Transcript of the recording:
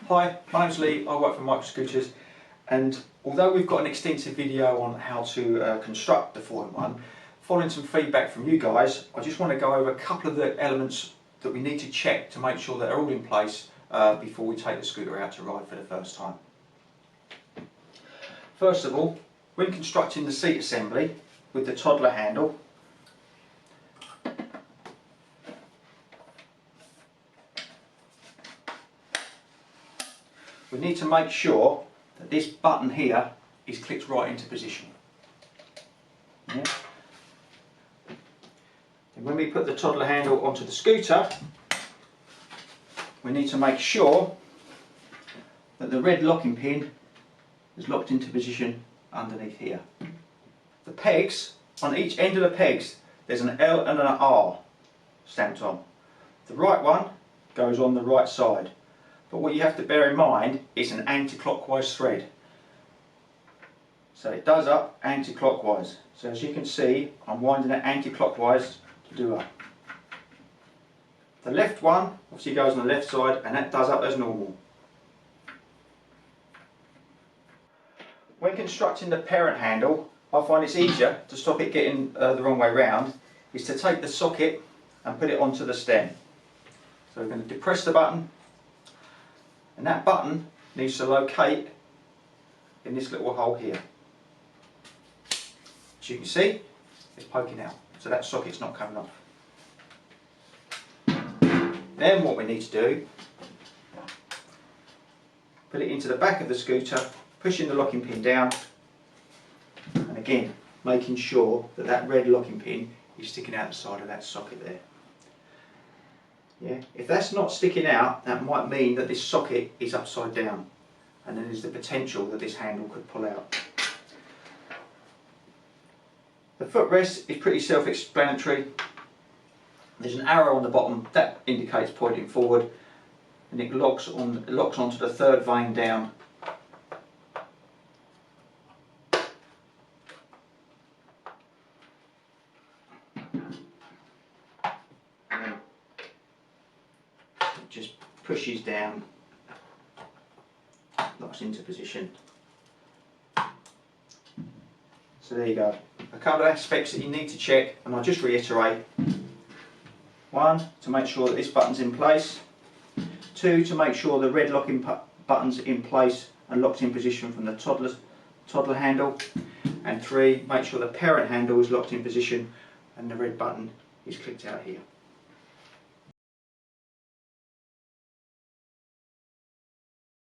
Hi, my name's Lee, I work for Microscooters, and although we've got an extensive video on how to construct the 4-in-1, following some feedback from you guys, I just want to go over a couple of the elements that we need to check to make sure that they're all in place before we take the scooter out to ride for the first time. First of all, when constructing the seat assembly with the toddler handle, we need to make sure that this button here is clicked right into position. Yeah. And when we put the toddler handle onto the scooter, we need to make sure that the red locking pin is locked into position underneath here. The pegs, on each end of the pegs, there's an L and an R stamped on. The right one goes on the right side. But what you have to bear in mind, it's an anti-clockwise thread. So it does up anti-clockwise. So as you can see, I'm winding it anti-clockwise to do up. The left one obviously goes on the left side, and that does up as normal. When constructing the parent handle, I find it's easier to stop it getting the wrong way round, is to take the socket and put it onto the stem. So we're going to depress the button, and that button needs to locate in this little hole here. As you can see, it's poking out, so that socket's not coming off. Then what we need to do, put it into the back of the scooter, pushing the locking pin down, and again making sure that that red locking pin is sticking out the side of that socket there. Yeah. If that's not sticking out, that might mean that this socket is upside down, and then there's the potential that this handle could pull out. The footrest is pretty self-explanatory. There's an arrow on the bottom that indicates pointing forward, and it locks onto the third vane down. Just pushes down, locks into position. So there you go. A couple of aspects that you need to check, and I'll just reiterate. 1, to make sure that this button's in place. 2, to make sure the red locking button's in place and locked in position from the toddler handle. And 3, make sure the parent handle is locked in position and the red button is clicked out here.